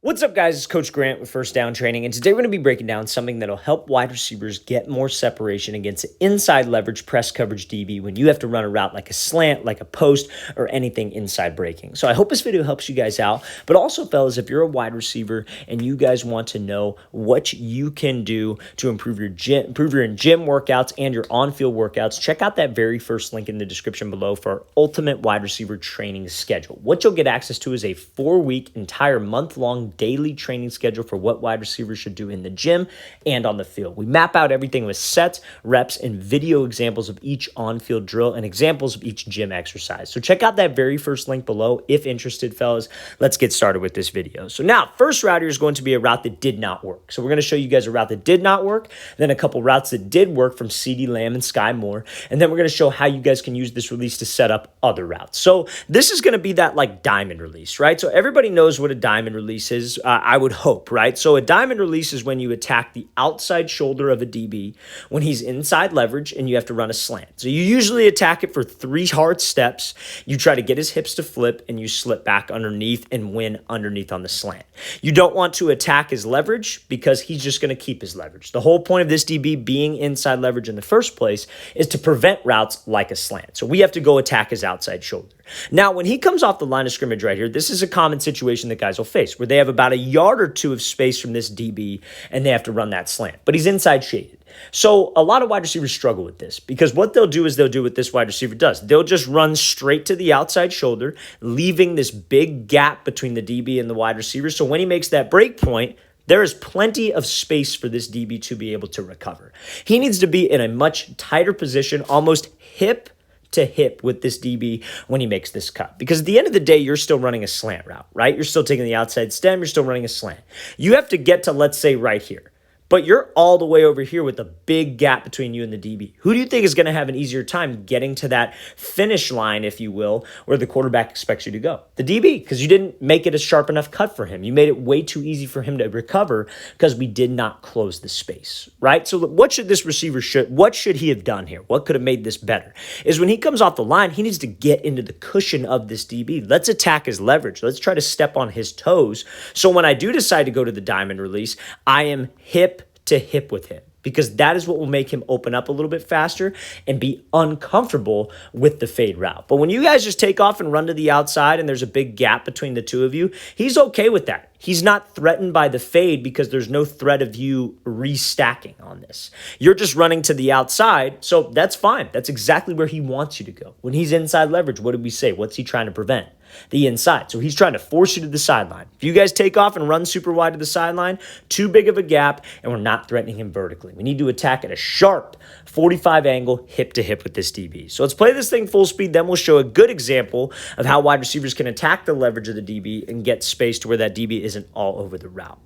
What's up, guys? It's Coach Grant with First Down Training, and today we're going to be breaking down something that'll help wide receivers get more separation against inside leverage press coverage DB when you have to run a route like a slant, like a post, or anything inside breaking. So I hope this video helps you guys out, but also, fellas, if you're a wide receiver and you guys want to know what you can do to improve your gym workouts and your on-field workouts, check out that very first link in the description below for our ultimate wide receiver training schedule. What you'll get access to is a 4-week, entire month-long daily training schedule for what wide receivers should do in the gym and on the field. We map out everything with sets, reps, and video examples of each on-field drill and examples of each gym exercise. So check out that very first link below if interested, fellas. Let's get started with this video. So now, first route here is going to be a route that did not work. So we're going to show you guys a route that did not work, then a couple routes that did work from CeeDee Lamb and Sky Moore, and then we're going to show how you guys can use this release to set up other routes. So this is going to be that like diamond release, right? So everybody knows what a diamond release is. I would hope, right? So a diamond release is when you attack the outside shoulder of a DB when he's inside leverage and you have to run a slant. So you usually attack it for 3 hard steps. You try to get his hips to flip and you slip back underneath and win underneath on the slant. You don't want to attack his leverage because he's just going to keep his leverage. The whole point of this DB being inside leverage in the first place is to prevent routes like a slant. So we have to go attack his outside shoulder. Now, when he comes off the line of scrimmage right here, this is a common situation that guys will face where they have about a yard or two of space from this DB and they have to run that slant, but he's inside shaded. So a lot of wide receivers struggle with this because what they'll do is they'll do what this wide receiver does. They'll just run straight to the outside shoulder, leaving this big gap between the DB and the wide receiver. So when he makes that break point, there is plenty of space for this DB to be able to recover. He needs to be in a much tighter position, almost hip to hip with this DB when he makes this cut. Because at the end of the day, you're still running a slant route, right? You're still taking the outside stem. You're still running a slant. You have to get to, let's say, right here. But you're all the way over here with a big gap between you and the DB. Who do you think is going to have an easier time getting to that finish line, if you will, where the quarterback expects you to go? The DB, because you didn't make it a sharp enough cut for him. You made it way too easy for him to recover because we did not close the space, right? So what should this receiver what should he have done here? What could have made this better? Is when he comes off the line, he needs to get into the cushion of this DB. Let's attack his leverage. Let's try to step on his toes. So when I do decide to go to the diamond release, I am hip to hip with him, because that is what will make him open up a little bit faster and be uncomfortable with the fade route. But when you guys just take off and run to the outside and there's a big gap between the two of you, he's okay with that. He's not threatened by the fade because there's no threat of you restacking on this. You're just running to the outside, so that's fine. That's exactly where he wants you to go. When he's inside leverage, what did we say? What's he trying to prevent? The inside. So he's trying to force you to the sideline. If you guys take off and run super wide to the sideline, too big of a gap, and we're not threatening him vertically. We need to attack at a sharp 45 angle, hip to hip with this DB. So let's play this thing full speed. Then we'll show a good example of how wide receivers can attack the leverage of the DB and get space to where that DB isn't all over the route.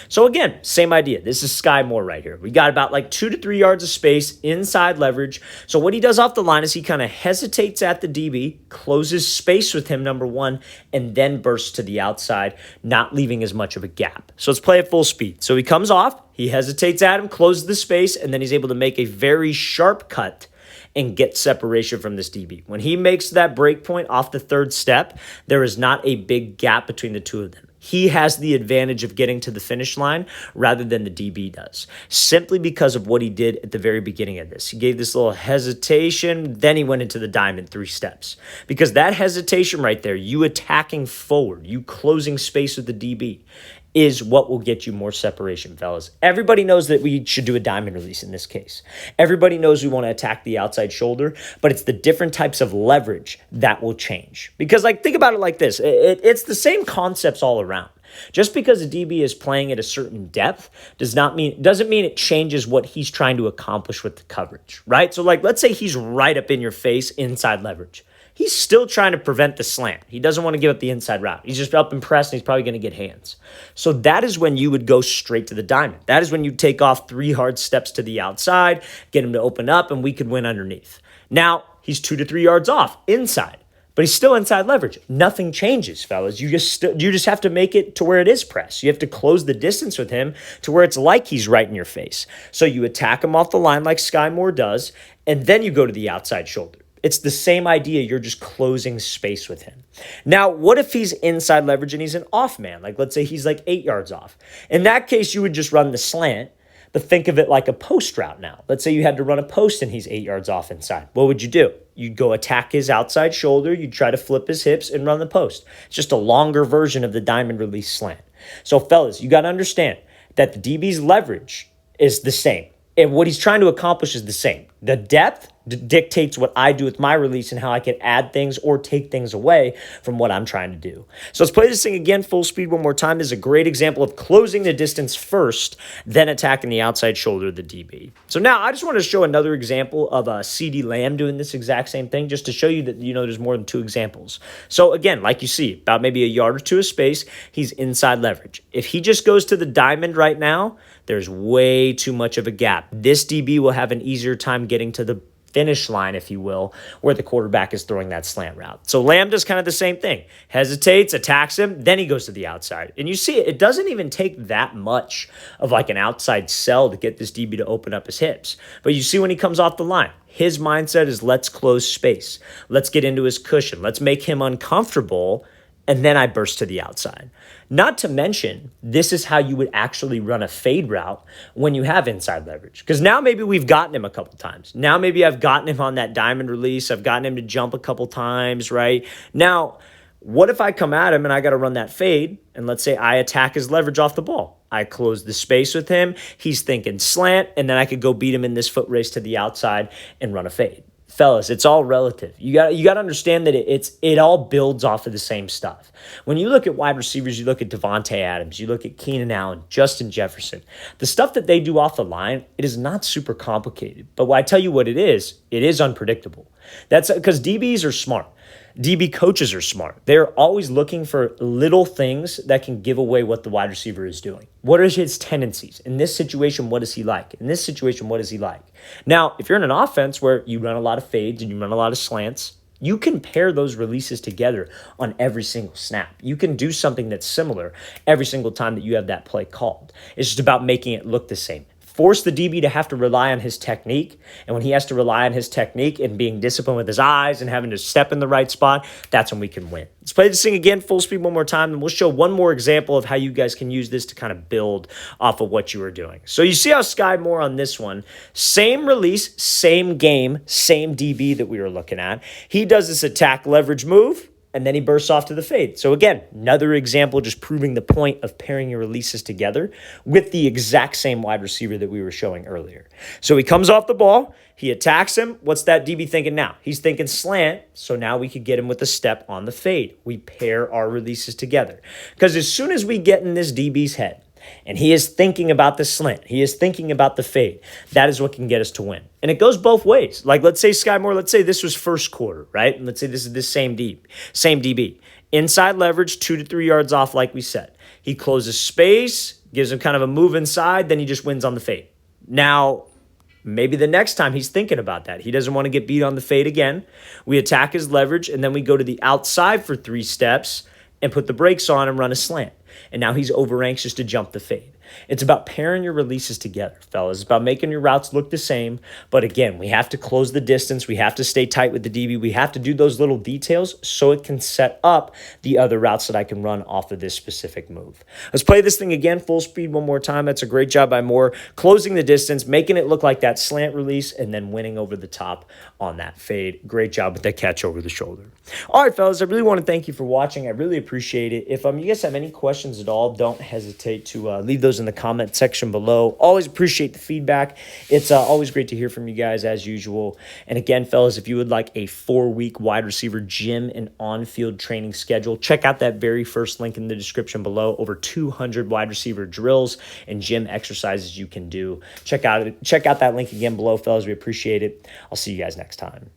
So again, same idea. This is Sky Moore right here. We got about like 2 to 3 yards of space inside leverage. So what he does off the line is he kind of hesitates at the DB, closes space with him, number one, and then bursts to the outside, not leaving as much of a gap. So let's play at full speed. So he comes off, he hesitates at him, closes the space, and then he's able to make a very sharp cut and get separation from this DB. When he makes that break point off the 3rd step, there is not a big gap between the two of them. He has the advantage of getting to the finish line rather than the DB does, simply because of what he did at the very beginning of this. He gave this little hesitation, then he went into the diamond 3 steps. Because that hesitation right there, you attacking forward, you closing space with the DB, is what will get you more separation, fellas. Everybody knows that we should do a diamond release in this case. Everybody knows we want to attack the outside shoulder, but it's the different types of leverage that will change. Because like, think about it like this. It's the same concepts all around. Just because a DB is playing at a certain depth doesn't mean it changes what he's trying to accomplish with the coverage, right? So like, let's say he's right up in your face inside leverage. He's still trying to prevent the slant. He doesn't want to give up the inside route. He's just up and pressed, and he's probably going to get hands. So that is when you would go straight to the diamond. That is when you take off 3 hard steps to the outside, get him to open up, and we could win underneath. Now, he's 2 to 3 yards off inside, but he's still inside leverage. Nothing changes, fellas. You just have to make it to where it is press. You have to close the distance with him to where it's like he's right in your face. So you attack him off the line like Sky Moore does, and then you go to the outside shoulder. It's the same idea. You're just closing space with him. Now, what if he's inside leverage and he's an off man? Like, let's say he's like 8 yards off. In that case, you would just run the slant, but think of it like a post route now. Let's say you had to run a post and he's 8 yards off inside. What would you do? You'd go attack his outside shoulder. You'd try to flip his hips and run the post. It's just a longer version of the diamond release slant. So, fellas, you got to understand that the DB's leverage is the same. And what he's trying to accomplish is the same. The depth dictates what I do with my release and how I can add things or take things away from what I'm trying to do. So let's play this thing again, full speed one more time. This is a great example of closing the distance first, then attacking the outside shoulder of the DB. So now I just want to show another example of CeeDee Lamb doing this exact same thing, just to show you that, there's more than 2 examples. So again, like you see, about maybe a yard or 2 of space, he's inside leverage. If he just goes to the diamond right now, there's way too much of a gap. This DB will have an easier time getting to the finish line, if you will, where the quarterback is throwing that slant route. So Lamb does kind of the same thing. Hesitates, attacks him, then he goes to the outside. And you see it doesn't even take that much of like an outside sell to get this DB to open up his hips. But you see when he comes off the line, his mindset is let's close space. Let's get into his cushion. Let's make him uncomfortable. And then I burst to the outside. Not to mention, this is how you would actually run a fade route when you have inside leverage. Because now maybe we've gotten him a couple times. Now maybe I've gotten him on that diamond release. I've gotten him to jump a couple times, right? Now, what if I come at him and I got to run that fade? And let's say I attack his leverage off the ball. I close the space with him. He's thinking slant. And then I could go beat him in this foot race to the outside and run a fade. Fellas, it's all relative. You got to understand that it all builds off of the same stuff. When you look at wide receivers, you look at Devontae Adams, you look at Keenan Allen, Justin Jefferson, the stuff that they do off the line, it is not super complicated. But when I tell you what it is unpredictable. That's because DBs are smart. DB coaches are smart. They're always looking for little things that can give away what the wide receiver is doing. What are his tendencies? In this situation, what is he like? In this situation, what is he like? Now, if you're in an offense where you run a lot of fades and you run a lot of slants, you can pair those releases together on every single snap. You can do something that's similar every single time that you have that play called. It's just about making it look the same. Force the DB to have to rely on his technique. And when he has to rely on his technique and being disciplined with his eyes and having to step in the right spot, that's when we can win. Let's play this thing again, full speed one more time, and we'll show one more example of how you guys can use this to kind of build off of what you are doing. So you see how Sky Moore on this one, same release, same game, same DB that we were looking at. He does this attack leverage move, and then he bursts off to the fade. So again, another example just proving the point of pairing your releases together with the exact same wide receiver that we were showing earlier. So he comes off the ball, he attacks him. What's that DB thinking now? He's thinking slant, so now we could get him with a step on the fade. We pair our releases together. Because as soon as we get in this DB's head, and he is thinking about the slant, he is thinking about the fade, that is what can get us to win. And it goes both ways. Like, let's say Sky Moore, let's say this was first quarter, right? And let's say this is the same DB. Inside leverage, 2 to 3 yards off, like we said. He closes space, gives him kind of a move inside, then he just wins on the fade. Now, maybe the next time he's thinking about that. He doesn't want to get beat on the fade again. We attack his leverage, and then we go to the outside for 3 steps and put the brakes on and run a slant. And now he's over anxious to jump the fade. It's about pairing your releases together, fellas. It's about making your routes look the same. But again, we have to close the distance. We have to stay tight with the DB. We have to do those little details so it can set up the other routes that I can run off of this specific move. Let's play this thing again, full speed one more time. That's a great job by Moore. Closing the distance, making it look like that slant release, and then winning over the top on that fade. Great job with that catch over the shoulder. All right, fellas, I really want to thank you for watching. I really appreciate it. If you guys have any questions at all, don't hesitate to leave those in the comment section below. Always appreciate the feedback. It's always great to hear from you guys as usual. And again, fellas, if you would like a 4-week wide receiver gym and on-field training schedule, check out that very first link in the description below. Over 200 wide receiver drills and gym exercises you can do. Check out that link again below, fellas. We appreciate it. I'll see you guys next time.